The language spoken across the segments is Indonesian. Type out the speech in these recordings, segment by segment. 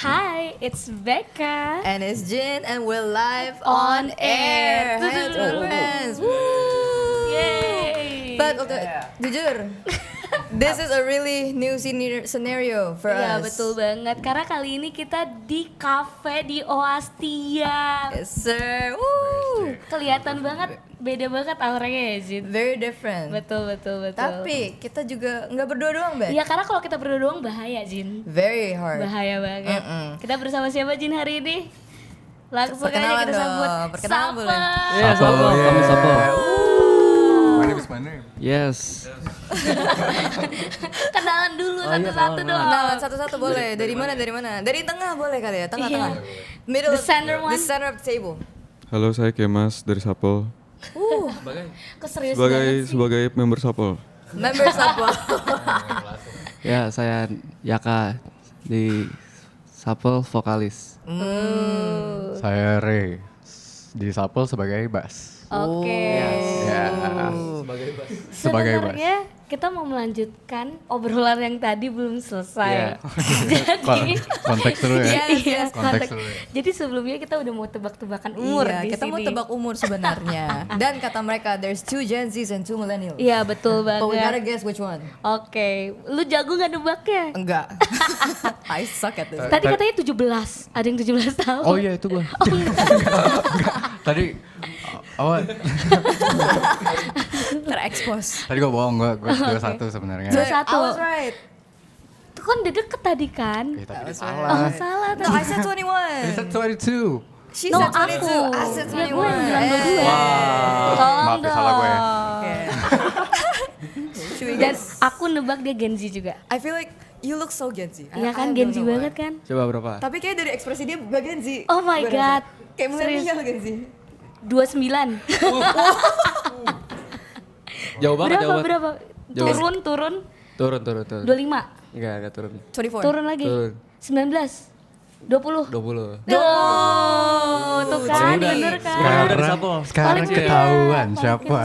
Hi, it's Becca. And it's Jin and we're live on air. Hai friends. Woo! Yay! But jujur, this is a really new scenario for Ya us. betul banget, karena kali ini kita di cafe di Oastia. Yes sir. Woo! Kelihatan banget, beda banget auranya ya Jin. Very different. Betul. Tapi kita juga nggak berdua doang, Bet. Iya, karena kalau kita berdua doang bahaya Jin. Very hard. Bahaya banget. Kita bersama siapa Jin hari ini? Langsung aja Perkenalan kita dong, sambut perkenalan Sapa. boleh. Iya, Sapo, kami Sapo. My name is my name. Yes. Kenalan dulu satu-satu dong. Kenalan satu-satu boleh. Dari mana? Dari tengah boleh kali ya, tengah-tengah. Middle, The center one. The center of the table. Halo, saya Kemas dari Sapol. Keserius Sebagai banget sih. sebagai member Sapol. Members apa? Ya, saya Yaka di Sapel vokalis. Saya Ray di Sapol sebagai bass. Oke. Ya. Sebagai bass. Sebenarnya kita mau melanjutkan obrolan yang tadi belum selesai. Iya. Jadi Konteks dulu ya. iya, Konteks konteks. dulu ya. Jadi sebelumnya kita udah mau tebak-tebakan umur Iya, di kita sini. mau tebak umur sebenarnya. Dan kata mereka, there's 2 Gen Zs and 2 millennials. Iya, betul But we gotta banget. guess which one. Oke, lu jago nggak nebaknya? Enggak. I suck at this. Tadi katanya 17, ada yang 17 tahun. Oh iya itu gua. Tadi awal Terekspos. tadi gua bohong, gua 21 sebenarnya. 21. I was right. Itu kan udah deket tadi kan? Tapi was salah. Oh, salah No, tadi. I said 21. It's at 22. She No, said 22. aku. I said Ya, 21. gue yang bilang 22. Tolong Maaf ya, salah gue. Okay. Should we Dan guess? aku nebak dia Gen Z juga. I feel like you look so Gen Z. Iya kan, I Gen don't Z know banget why. kan? Coba berapa? Tapi kayak dari ekspresi dia gak Gen Z. Oh my Gue God. rasa. Kayak Serius. milenial Gen Z. 29. Jauh banget, jauh banget. Berapa? Jauh. Turun. Turun. 25. Enggak turun. 24. Turun lagi. Turun. 19. 20. 20. Oh, tuh kan, Udah. bener kan? Sekarang udah di Sapol. Sekarang Paling muda. ketahuan siapa.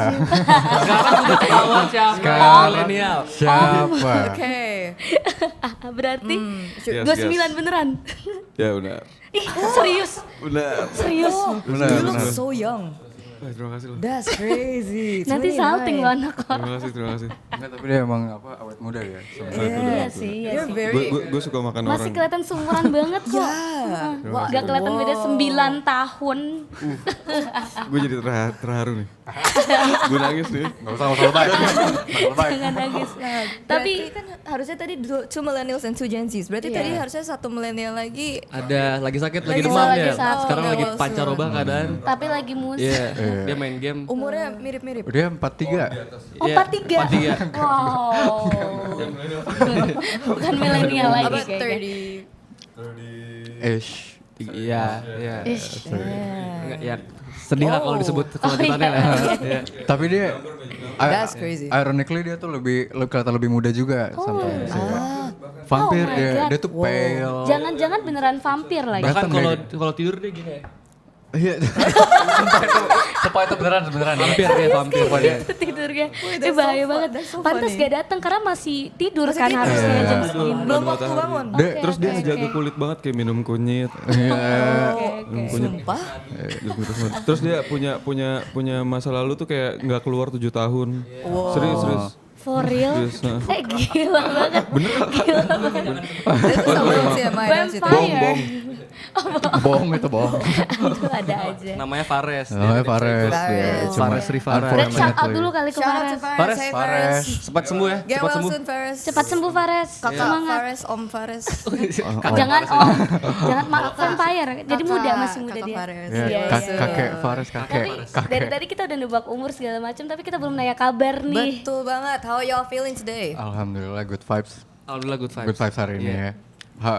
Sekarang udah ketahuan siapa? Sekarang. Milenial. Siapa? Oke. Berarti Yes, 29 beneran. Ya benar. Ih, serius. Benar. Serius. Benar. You look benar. so young. Terima kasih loh. That's crazy. Nanti 29. salting lo anak lo. Terima kasih. Enggak, tapi dia emang awet muda ya. Iya sih, iya You're sih. very... Gue suka makan Masih orang. kelihatan seumuran banget kok. Yeah. Gak kelihatan beda 9 tahun. Gue jadi terharu nih. Gue nangis nih. Enggak usah lebay. Jangan nangis. Tapi Tapi kan harusnya tadi 2 millennials and 2 Gen Zs. Berarti Iya. tadi harusnya 1 millennial lagi. Ada lagi sakit, Lagi lagi demam lagi ya. sakit. Sekarang lagi Oh, pancaroba keadaan. tapi lagi musik. Iya, dia main game. Umurnya mirip-mirip. Dia 43. Oh, Iya, 43. 43. Wow. Bukan milenial lagi About kayaknya. 30. Ish. Iya. Ish. Enggak, ya sedih lah kalau Oh. disebut kelanjutannya iya, lah. iya. Iya. Tapi dia That's crazy. Ironically dia tuh kelihatan lebih muda juga sampai Oh vampir my dia. God. Dia tuh pale. Jangan-jangan beneran vampir lagi. Bahkan Datang kalau tidur dia gini ya. Iya. Supaya itu beneran Vampir dia, vampir dia. Tidurnya. that's Bahaya so banget. that's so Pantas funny. gak datang karena masih tidur Masih kan tidur. harusnya Iya. jam segini. Belum waktu bangun. Dia- Terus dia Oke, ngejaga oke. kulit banget kayak minum kunyit. Oke. Sumpah. Terus dia punya masa lalu tuh kayak nggak keluar 7 tahun. Serius. For real? Serius, nah. Gila banget. Gila banget. Itu sama sih sama Iron situ. Vampire. bohong itu bohong. Itu ada aja. Namanya Fares. Oh, Fares. Fares. Cuma Fares Rivara. Dan shout out unfortunately. dulu kali ke Shout out Fares. to Fares. Fares, Hey Fares. Fares. Cepat sembuh ya, Get cepat well sembuh. soon Fares. Cepat sembuh Fares. Kakak Semangat. Fares, Om Fares. Jangan om. Jangan vampire. Jadi muda, Kakak- masih muda kakak dia. Fares. Ya, Iya, iya. kakek Fares kakek. Tapi dari tadi kita udah nebak umur segala macam, tapi kita belum nanya kabar nih. Betul banget. How y'all feeling today? Alhamdulillah good vibes. Alhamdulillah good vibes. Good vibes hari ini Iya. ya. Ha.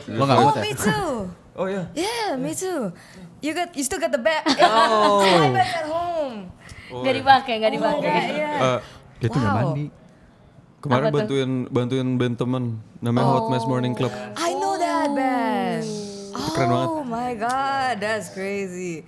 Lo nggak Oh, mood ya? me too. Oh ya. Yeah, me too. You still got the bag. Oh. My bag's at home. Gak dipakai, gak dipakai. Yeah. Dia tuh nggak Wow. mandi. Kemarin Apa tuh? bantuin band temen namanya Hot Mess Morning Club. I know that band. Keren banget. Oh my god, that's crazy.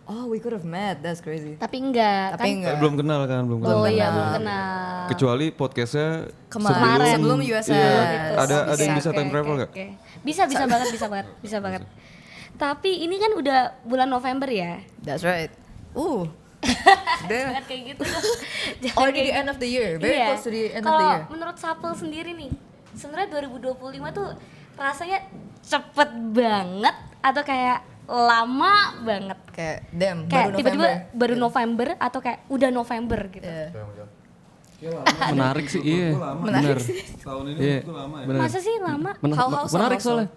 Oh, we could have met. That's crazy. Tapi enggak Tapi kan? enggak. Belum kenal kan, belum kenal. Oh iya belum kenal. Kecuali podcastnya Kemarin sebelum USS. Iya, Gitu. ada yang bisa Oke, time oke, travel oke, nggak? oke. Bisa banget, bisa banget. Tapi ini kan udah bulan November ya. That's right. Jangan kayak gitu. Jangan Already kayak the end of the year. Very Iya. close to the end of the Kalau year. menurut Sapel sendiri nih, sebenarnya 2025 tuh rasanya cepet banget atau kayak lama banget? Kayak damn, Kayak baru tiba-tiba November. baru November atau kayak udah November gitu. Yeah. Menarik sih, iya. Menarik Bener. sih. Tahun ini Iya, tuh lama ya. bener. Masa sih lama? How so, Menarik how so? soalnya.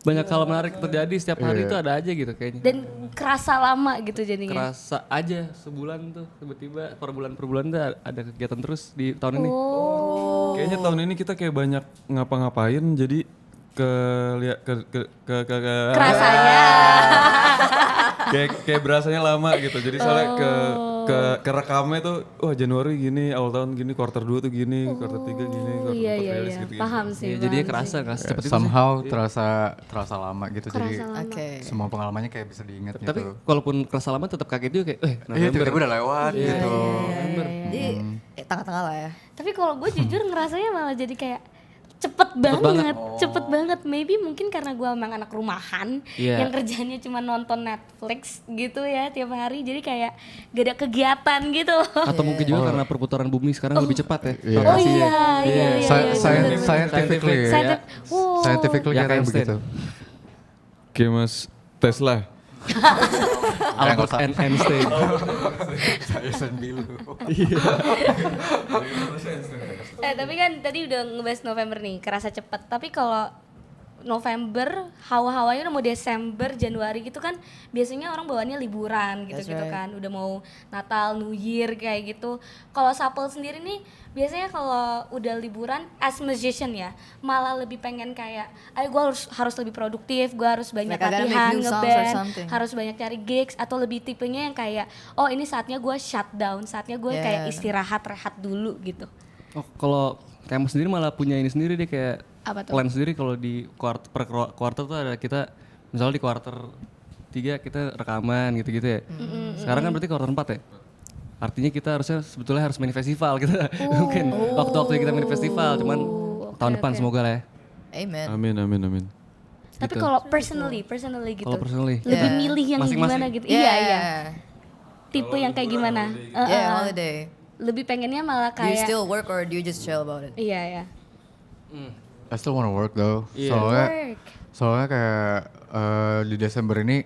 Banyak hal menarik terjadi setiap hari itu ada aja gitu kayaknya. Dan kerasa lama gitu jadinya. Kerasa aja sebulan tuh tiba-tiba per bulan tuh ada kegiatan terus di tahun ini. Oh. Kayaknya tahun ini kita kayak banyak ngapa-ngapain jadi ke Kerasanya. kayak berasanya lama gitu. Jadi soalnya ke rekamnya tuh wah Januari gini, awal tahun gini, quarter 2 tuh gini, quarter 3 gini, quarter 4 Iya rilis gitu. paham sih. Iya, jadinya paham kerasa sih. cepet itu sih. Somehow terasa lama gitu. Kerasa Jadi lama. Oke. semua pengalamannya kayak bisa diingat Tapi gitu. kalaupun kerasa lama tetap kaget juga kayak Iya, November. tiba-tiba udah lewat gitu. Jadi tengah-tengah lah ya. Tapi kalau gue jujur ngerasanya malah jadi kayak cepet banget. Maybe mungkin karena gue emang anak rumahan Iya. yang kerjanya cuma nonton Netflix gitu ya tiap hari, jadi kayak gak ada kegiatan gitu. Atau mungkin juga karena perputaran bumi sekarang lebih cepat ya. Iya. Oh iya. Scientifically ya. Scientific- wow. Scientifically Ya, katanya Einstein. begitu. Kayak Mas Tesla. Albert Einstein. Saya sendiri. Tapi kan tadi udah ngebahas November nih, kerasa cepet. Tapi kalau November, hawa-hawanya udah mau Desember, Januari gitu kan biasanya orang bawaannya liburan gitu-gitu That's right. kan. Udah mau Natal, New Year kayak gitu. Kalau Sapel sendiri nih biasanya kalau udah liburan as musician ya, malah lebih pengen kayak ayo gue harus lebih produktif, gue harus banyak Like I gotta make latihan, new songs or ngeband, something. harus banyak cari gigs, atau lebih tipenya yang kayak oh ini saatnya gue shutdown, saatnya gue kayak Yeah. istirahat, rehat dulu gitu. Oh, kalau kamu sendiri malah punya ini sendiri deh kayak Apa tuh? plan sendiri kalau di quarter tuh ada kita misalnya di quarter 3 kita rekaman gitu-gitu ya. Sekarang kan berarti quarter 4 ya. Artinya kita sebetulnya harus main festival kita. Mungkin waktu-waktu kita main festival cuman tahun depan semoga lah ya. Amen. Amin. Tapi Gitu. kalau personally gitu. Kalau personally Lebih Yeah. milih yang Masing-masing. gimana gitu. Iya. Tipe yang kayak gimana? Yeah, holiday. Lebih pengennya malah Do you kayak still work or do you just chill about it? iya. I still wanna work though. Iya. Soalnya Work. kayak di Desember ini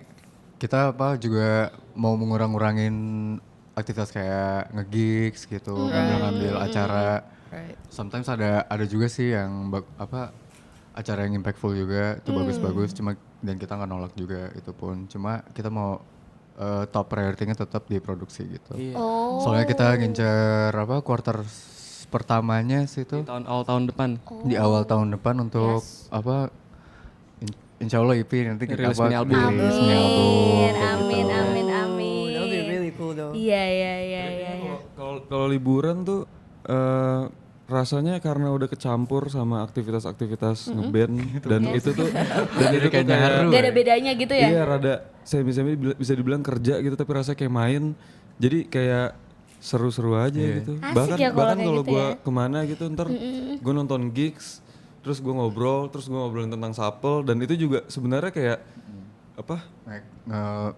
kita juga mau ngurangin aktivitas kayak nge-gigs gitu, ngambil acara. Right. Sometimes ada juga sih yang acara yang impactful juga, itu bagus-bagus. Cuma dan kita nggak nolak juga itu pun. Cuma kita mau top priority-nya tetap di produksi gitu. Oh. Soalnya kita ngincer quarter pertamanya sih itu Di awal tahun depan. di awal tahun depan untuk insya Allah EP nanti kita Rilis mini album. rilis mini album. Amin. That would be really cool though. Iya. Kalau liburan tuh rasanya karena udah kecampur sama aktivitas-aktivitas ngeband dan itu tuh dan itu tuh kayak nyaru. Gak ada bedanya gitu ya? Iya rada semi-semi bisa dibilang kerja gitu tapi rasanya kayak main. Jadi kayak seru-seru aja gitu. Asik ya kalau kayak kalau gitu gue ya. kemana gitu ntar gue nonton gigs, terus gue ngobrolin tentang Sapel dan itu juga sebenarnya kayak apa?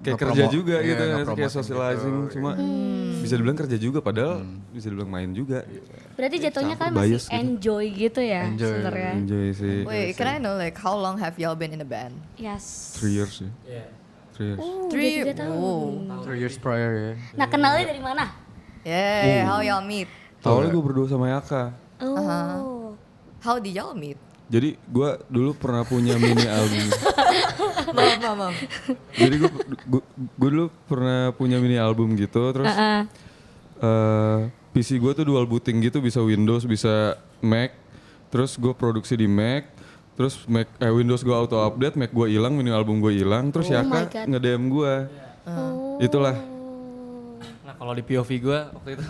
Kayak kerja juga gitu ya, kayak socializing cuma bisa dibilang kerja juga padahal bisa dibilang main juga. Berarti jatuhnya kan bias masih gitu. enjoy gitu ya Enjoy. sebenarnya. Enjoy sih. Wait, can I know like how long have y'all been in a band? Yes. 3 years sih. 3 years. Three. Udah 3 tahun. 3 years prior ya. Nah kenalnya dari mana? Yeah, how y'all meet? Awalnya gue berdua sama Yaka. Oh. How did y'all meet? Jadi gue dulu pernah punya mini album. Maaf. Jadi gue dulu pernah punya mini album gitu, terus PC gue tuh dual booting gitu, bisa Windows, bisa Mac. Terus gue produksi di Mac, terus Windows gue auto update, Mac gue hilang, mini album gue hilang, terus my Yaka God. nge-DM gue. Itulah. Nah kalau di POV gue waktu itu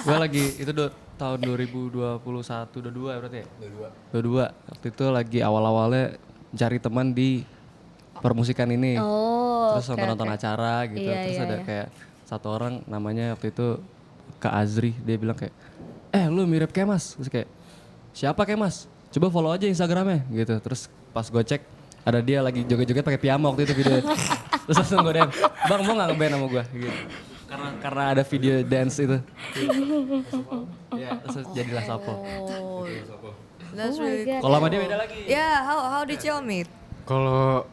gue lagi itu tahun 2021 22 berarti ya? 22. Waktu itu lagi awal-awalnya cari teman di permusikan ini. Oh Oh, terus sampai oke, nonton oke. acara gitu. Iya, Terus iya, ada iya. kayak satu orang namanya waktu itu Kak Azri, dia bilang kayak, lu mirip Kemas. Terus kayak, siapa Kemas? Coba follow aja Instagramnya gitu. Terus pas gue cek, ada dia lagi joget-joget pakai piyama waktu itu video. Terus langsung gue DM, bang mau gak ngeband sama gue? Gitu. Karena ada video dance itu. Ya, terus jadilah Sapol. Oh, that's Oh my really God. Kalau sama dia beda lagi. Yeah, how did y'all meet? Kalau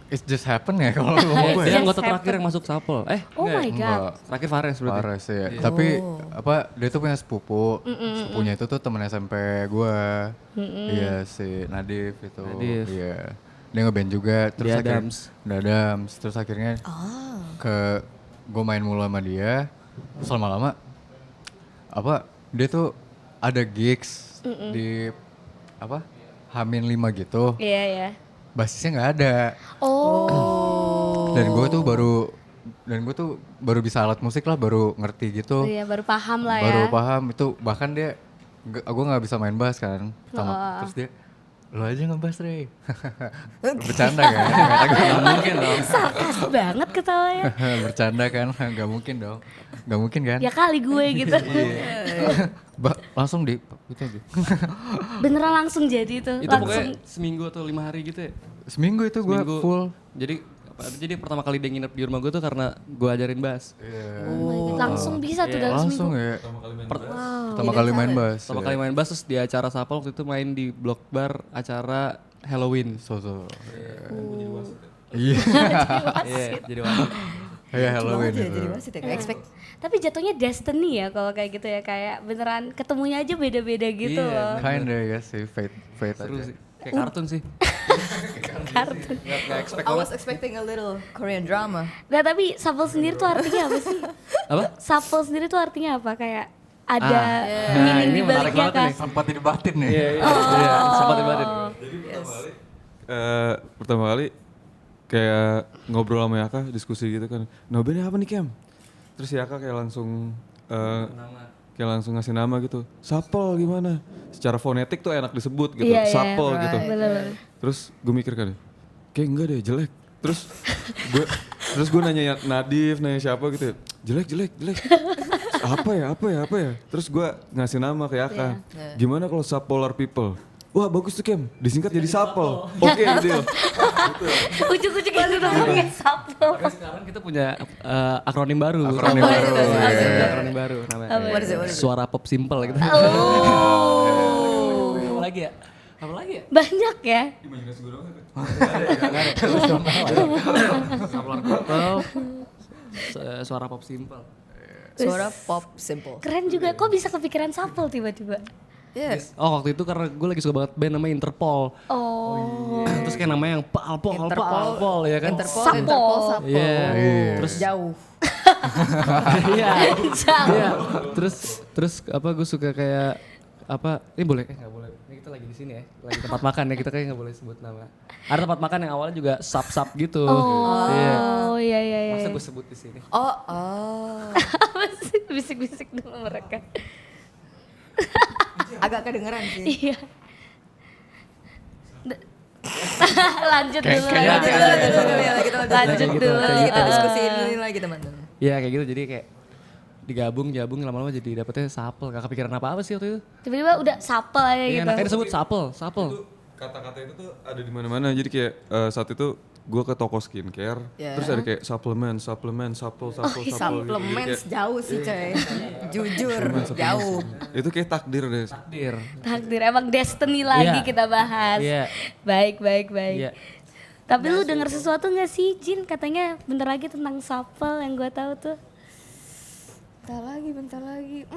it just happen ya kalau Dia, ngomong gue dia ya. anggota terakhir yang masuk Sapol. Oh my God. Terakhir Fares berarti. Fares ya. Tapi apa dia tuh punya sepupu. Sepupunya itu tuh temen SMP gue. Iya si Nadif itu. Nadif. Iya. Dia ngeband juga terus Di akhirnya Adams. di Adams. Terus akhirnya ke gue main mulu sama dia. Terus lama-lama apa dia tuh ada gigs di apa Hamin 5 gitu. Iya, iya. Basisnya nggak ada. Oh. Dan gue tuh baru bisa alat musik lah, baru ngerti gitu. Iya, baru paham lah ya. Baru paham itu, bahkan dia gue nggak bisa main bass kan. Terus dia, lo aja ngebass Rey. Bercanda kan? Gak mungkin dong. Sarkas banget ketawanya. Bercanda kan? Gak mungkin dong. Gak mungkin kan? Ya kali gue gitu. Langsung di itu aja. Beneran langsung jadi itu. Itu Langsung. pokoknya seminggu atau 5 hari gitu ya. Seminggu itu gue Seminggu. full. Jadi pertama kali dia nginep di rumah gue tuh karena gue ajarin bass. Langsung bisa tuh dalam Langsung seminggu. ya. Wow. Pertama kali main bass. Pertama kali main bass terus di acara Sapol waktu itu main di Block Bar acara Halloween. So. Iya. Iya, jadi wasit. Iya Halloween Aja itu. jadi wasit ya, gak expect. Tapi jatuhnya destiny ya kalau kayak gitu ya, kayak beneran ketemunya aja beda-beda gitu Iya, loh. Kinda ya sih, fate Seru aja. sih. Kayak kartun sih. Kartun. Gak expect I was banget. expecting a little Korean drama. Nah tapi Sapol sendiri tuh artinya apa sih? Apa? Sapol sendiri tuh artinya apa? Kayak ada Nah, meaning ini di menarik baliknya banget kan? nih. Sempat didebatin nih. Iya, iya. Sempat dibatin. Pertama kali kayak ngobrol sama Yaka, diskusi gitu kan. Nah bandnya apa nih Kem? Terus Yaka kayak langsung ngasih nama gitu. Sapol gimana? Secara fonetik tuh enak disebut gitu. Iya, iya, Sapol gitu. Bener-bener. Terus gue mikir kan, kayak enggak deh jelek. Terus gue nanya Nadif, nanya siapa gitu. Jelek. Apa ya? Terus gue ngasih nama ke Yaka. Gimana kalau Sapolar People? Wah bagus tuh Kem, disingkat jadi Sapol. Oke deal. Ujuk-ujuk itu namanya Sapol. Tapi sekarang kita punya akronim baru. Akronim baru. Iya, akronim baru namanya. What is it? Suara pop simple gitu. Oh. Apa lagi ya? Apa lagi ya? Banyak ya? Saplar People. Suara pop simple. Suara pop simple. Keren juga, kok bisa kepikiran Sapol tiba-tiba? Yes. Oh waktu itu karena gue lagi suka banget band namanya Interpol. Oh. Terus kayak namanya yang Palpol ya kan. Sapol. Iya. Terus jauh. Iya. Jauh. Iya. Terus apa gue suka kayak apa? Ini boleh? Nggak boleh. Ini kita lagi di sini ya. Lagi tempat makan ya. Kita kayak nggak boleh sebut nama. Ada tempat makan yang awalnya juga sap gitu. Iya. Oh iya. Masa gue sebut di sini? Oh. Apa sih bisik-bisik dulu mereka? Agak kedengeran sih. Iya. Lanjut dulu. Lanjut dulu. Nanti kita diskusiin ini lagi teman-teman. Iya kayak gitu. Jadi kayak digabung lama-lama jadi dapetnya Sapel. Gak kepikiran apa sih waktu itu? Tiba-tiba udah Sapel aja Iya, gitu. enaknya disebut Sapel. Kata-kata itu tuh ada di mana-mana. Jadi kayak saat itu gue ke toko skincare, terus ada kayak suplemen, supel. Suplemen jauh sih coy. Jujur jauh. Itu kayak takdir deh. Takdir emang destiny lagi Iya. kita bahas. Iya. Baik. Iya. Tapi lu denger sesuatu gak sih Jin? Katanya bentar lagi tentang Sapel yang gue tahu tuh. Bentar lagi.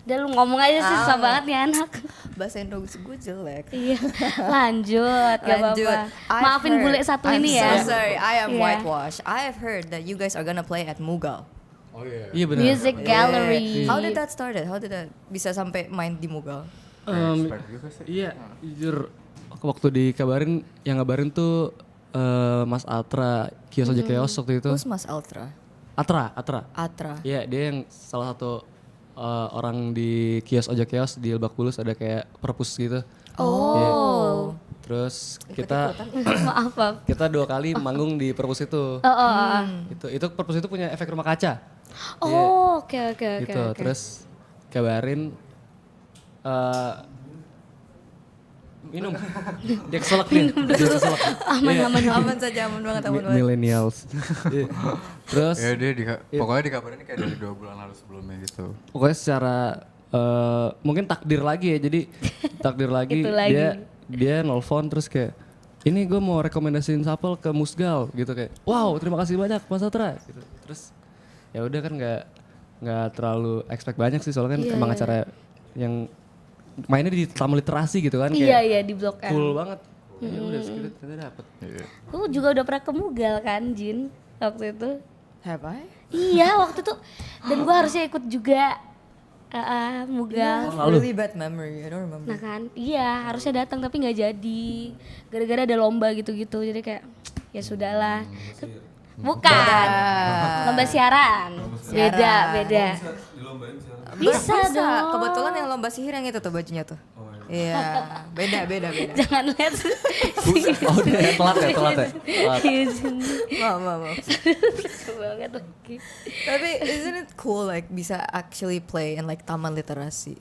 Udah lu ngomong aja sih, susah banget nih anak. Bahasa Indonesia gue jelek. Iya, lanjut, gak apa-apa. I've Maafin heard- bule satu I'm ini ya. so sorry, I am Iya. whitewash. I have heard that you guys are gonna play at Mughal. Oh iya. Iya benar. Music gallery. How did that started? How did that bisa sampai main di Mughal? Iya, jujur waktu dikabarin, yang ngabarin tuh Mas Atra, kios aja kios waktu itu. Who's Mas Ultra? Atra. Atra. Iya, dia yang salah satu orang di kios ojek kios di Lebak Bulus ada kayak perpus gitu. Oh. Terus kita Maaf. kita 2 kali manggung di Perpus itu. Itu Perpus itu punya efek rumah kaca. Oh, oke. Gitu. Terus kabarin minum. Dia keselak nih. Dia keselak. Aman saja, aman banget, aman banget. Millennials. Iya. Terus Ya dia pokoknya dikabarin kayak dari 2 bulan lalu sebelumnya gitu. pokoknya secara mungkin takdir lagi ya. Jadi takdir lagi Itu lagi. dia nelfon terus kayak ini gue mau rekomendasiin Sapel ke Musgal gitu kayak wow terima kasih banyak Mas Satra gitu. Terus ya udah kan nggak terlalu expect banyak sih soalnya kan emang acara yang mainnya di taman literasi gitu kan kayak Iya di Blok M. cool banget. Ya udah kita dapet. Lu juga udah pernah ke Mugal kan, Jin? Waktu itu. Have I? Iya, waktu itu. Dan gua harusnya ikut juga. Mugal. Really bad memory, I don't remember. Nah kan, iya harusnya datang tapi nggak jadi. Gara-gara ada lomba gitu-gitu. Jadi kayak ya sudahlah. Bukan. Lomba siaran. Beda. Bisa dong. Kebetulan yang lomba sihir yang itu tuh bajunya tuh. Iya, beda. Jangan lihat. Oh dia telat ya. Telat. Maaf. Seru banget lagi. Tapi isn't it cool like bisa actually play in like taman literasi?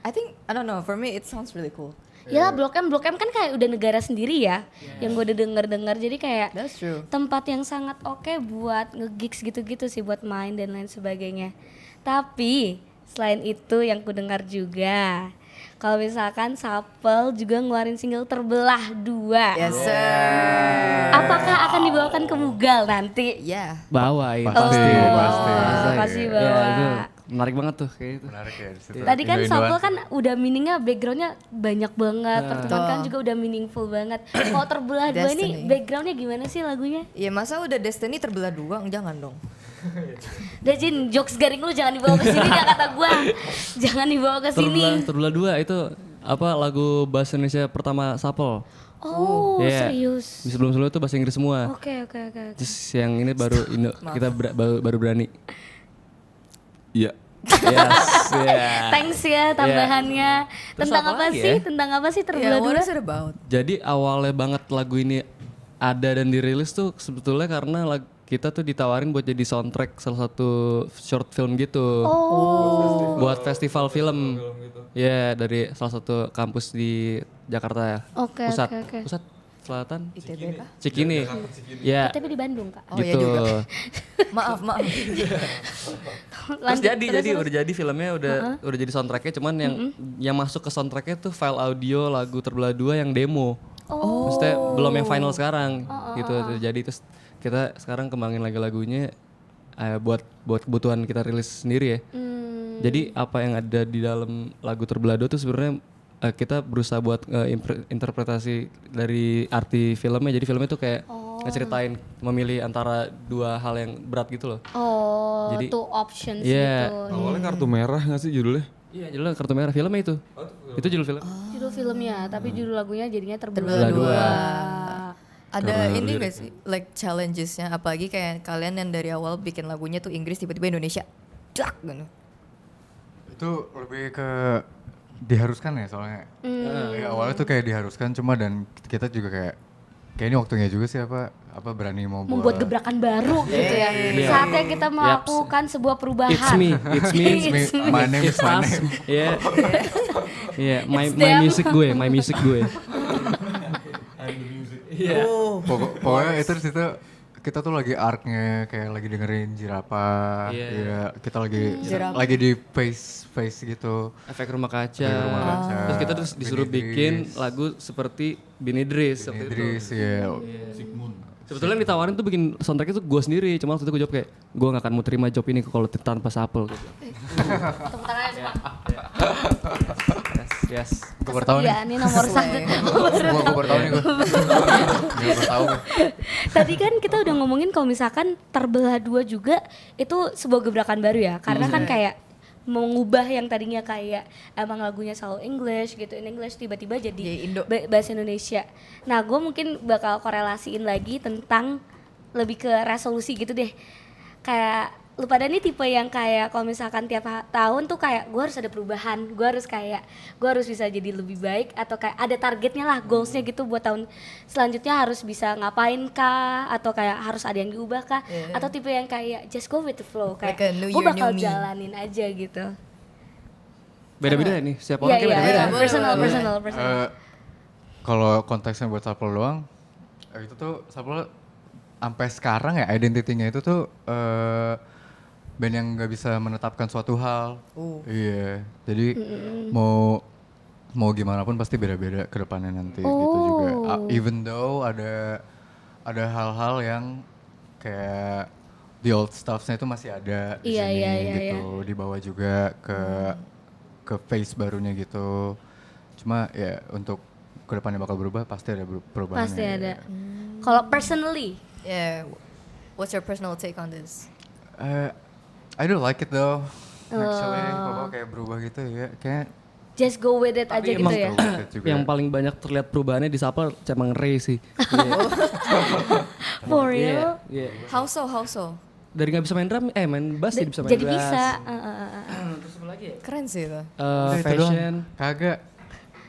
I don't know, for me it sounds really cool. Ya Blok M kan kayak udah negara sendiri ya. Yang gue udah denger jadi kayak That's true. tempat yang sangat oke buat nge-gigs gitu-gitu sih, buat main dan lain sebagainya. Tapi selain itu yang ku dengar juga, kalau misalkan Sapel juga ngeluarin single Terbelah 2. Yes sir. Apakah akan dibawakan ke Mugal nanti? Yeah. Bawain Pasti. Pasti Ya, bawa. itu menarik banget tuh kayak itu. Menarik ya di situ. Tadi kan Indo-Indoan. Sapel kan udah meaningnya, backgroundnya banyak banget, pertemuan kan juga udah meaningful banget. Kalau Terbelah 2 ini Destiny. backgroundnya gimana sih lagunya? Ya masa udah Destiny terbelah 2, jangan dong. Udah Jin, jokes garing lu jangan dibawa ke sini dah kata gua. Jangan dibawa ke sini. Terbelah 2 itu apa lagu bahasa Indonesia pertama Sapel. Oh, Iya. serius. Sebelum-sebelumnya itu bahasa Inggris semua. Oke. Terus yang ini baru kita baru berani. Iya. Yes, yeah. Thanks ya tambahannya. Terus Tentang apa apa lagi sih? ya? Tentang apa sih Ya, Terbelah what 2? is it about? Jadi awalnya banget lagu ini ada dan dirilis tuh sebetulnya karena kita tuh ditawarin buat jadi soundtrack salah satu short film gitu. Oh. Buat festival film. Ya, dari salah satu kampus di Jakarta ya. Oke. Pusat Selatan. ITB kah? Cikini. Ya. Tapi di Bandung, Kak. Oh iya gitu. juga. Maaf. Terus jadi udah jadi filmnya udah jadi soundtracknya cuman yang masuk ke soundtracknya tuh file audio lagu Terbelah 2 yang demo. Oh. Maksudnya belum yang final sekarang gitu. Jadi terus kita sekarang kembangin lagi lagunya buat kebutuhan kita rilis sendiri ya. Jadi apa yang ada di dalam lagu Terbelah 2 tuh sebenarnya kita berusaha buat interpretasi dari arti filmnya. Jadi filmnya tuh kayak ngeceritain memilih antara 2 hal yang berat gitu loh. Oh, Jadi- two options Iya. gitu. Awalnya kartu merah nggak sih judulnya? Iya, judulnya kartu merah filmnya itu. Itu judul film. Judul filmnya, tapi judul lagunya jadinya Terbelah Terbelah 2. Ada ini gak sih like challengesnya, apalagi kayak kalian yang dari awal bikin lagunya tuh Inggris tiba-tiba Indonesia. Dak gitu. Itu lebih ke diharuskan ya soalnya. Ya, awalnya tuh kayak diharuskan cuma dan kita juga kayak ini waktunya juga sih apa berani mau Membuat gebrakan baru gitu ya. Saatnya kita melakukan sebuah perubahan. It's me. My name is It's my us. name. Iya. Iya, my them. music gue. Iya. Pokoknya itu di situ kita tuh lagi arc-nya kayak lagi dengerin Jirapa. Iya. Iya, kita lagi di face gitu. Efek rumah kaca. Efek rumah kaca. Terus kita terus disuruh Bini bikin Idris. lagu seperti Bini Idris seperti itu. Idris ya. Sebetulnya yang ditawarin tuh bikin soundtrack itu gue sendiri, cuma waktu itu gue jawab kayak gue gak akan mau terima job ini kalau tanpa Sapel gitu. Tepuk tangan aja, Pak. Yes. Gue baru tahu nih. Iya, ini nomor 1. Gue baru tahu nih gue. Gue baru tahu gue. Tadi kan kita udah ngomongin kalau misalkan Terbelah 2 juga itu sebuah gebrakan baru ya. Karena kan kayak mengubah yang tadinya kayak emang lagunya selalu English gitu, in English tiba-tiba jadi Jadi Indo. bahasa Indonesia. Nah, gue mungkin bakal korelasiin lagi tentang lebih ke resolusi gitu deh. Kayak lu pada nih tipe yang kayak kalau misalkan tiap tahun tuh kayak gue harus ada perubahan, gue harus bisa jadi lebih baik, atau kayak ada targetnya lah, goalsnya gitu buat tahun selanjutnya harus bisa ngapain kah, atau kayak harus ada yang diubah kah, atau tipe yang kayak just go with the flow, kayak Like a new gue year, bakal new me. jalanin aja gitu. Beda-beda nih, setiap orang Iya kayak iya beda-beda. iya, personal. Kalau konteksnya buat Supple doang, itu tuh Supple sampai sekarang ya identitinya itu tuh band yang nggak bisa menetapkan suatu hal. Iya, jadi mau gimana pun pasti beda-beda ke depannya nanti gitu juga. Even though ada hal-hal yang kayak the old stuffs-nya itu masih ada di Iya, sini iya, gitu, dibawa juga ke face barunya gitu. Cuma ya untuk kedepannya bakal berubah, pasti ada perubahan. Pasti ada. Kalau personally, Yeah. What's your personal take on this? I do like it though. Actually, papa kayak berubah gitu ya. Kayak just go with it aja gitu emang ya. go with it juga. Yang paling banyak terlihat perubahannya di Supple emang Ray sih. For real? Iya. How so? Dari nggak bisa main drum, main bass jadi bisa main Jadi bass. bisa. Terus apa lagi ya? Keren sih itu. Udah, itu doang. Fashion. Kagak.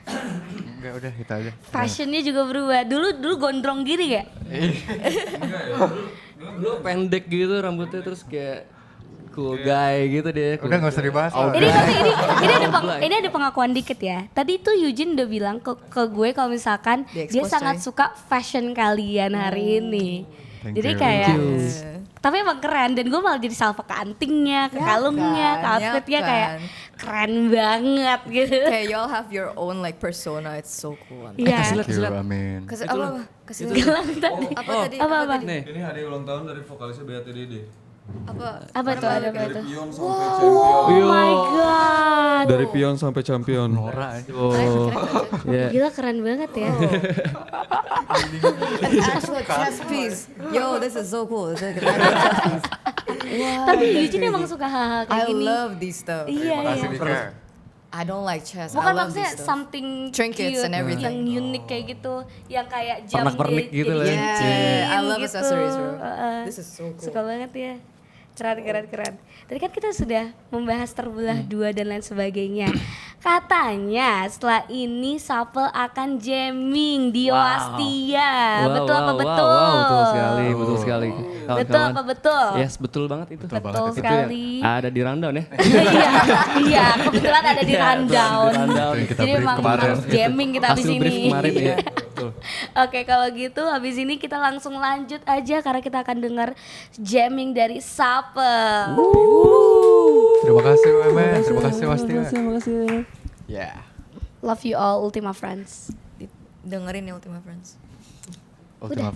Enggak, udah kita aja. Fashionnya juga berubah. Dulu gondrong gini gak? Dulu pendek gitu rambutnya, terus kayak cool guy gitu deh. Udah nggak usah dibahas. lah. Ini ada pengakuan dikit ya. Tadi tuh Eugene udah bilang ke gue kalau misalkan Di dia expose, sangat coy. suka fashion kalian hari ini. Thank Jadi you. kayak, Thank you. tapi emang keren, dan gue malah jadi salva ke antingnya, ke Ya kalungnya, kan, ke outfitnya ya kayak kan. keren banget gitu. Kayak y'all have your own like persona. It's so cool. Iya. Thank you, amin. Kasih apa? Kasih Gelang tadi. apa tadi? Apa? tadi? Nih, Ini hadiah ulang tahun dari vokalisnya BATDD. Apa tuh, ada apa tuh? Pion sampai champion. Oh my god. Dari pion sampai champion. Nora. oh, ya. Gila keren banget ya. Actual chess piece. Yo, this is so cool. This is an actual chess piece. Wow, Tapi that's Eugene emang crazy. suka hal-hal kayak I gini. love these stuff. Iya, Makasih iya. Dika. I don't like chess. Bukan I love maksudnya these stuff. something Trinkets cute, and everything. yang unik kayak gitu, yang kayak jam Pernak-pernik gitu lah. Yeah, I love gitu. accessories, bro. Heeh. This is so cool. Suka banget ya. Keren. Tadi kan kita sudah membahas terbelah dua dan lain sebagainya. Katanya setelah ini Supple akan jamming di Oastia. Betul apa betul? Wow, betul sekali. Betul apa betul? Yes, betul banget itu. Betul Itu sekali. ya, ada di rundown ya. Iya, kebetulan ada di rundown. rundown. Yang kita Jadi brief memang kemarin. harus jamming kita habis Hasil brief ini. kemarin ya. Betul. Oke, kalau gitu habis ini kita langsung lanjut aja karena kita akan dengar jamming dari Supple. Terima kasih Wemen, terima kasih Mas Tia. Terima kasih. Yeah. Love you all Ultima Friends. Dengerin ya Ultima Friends. Ultima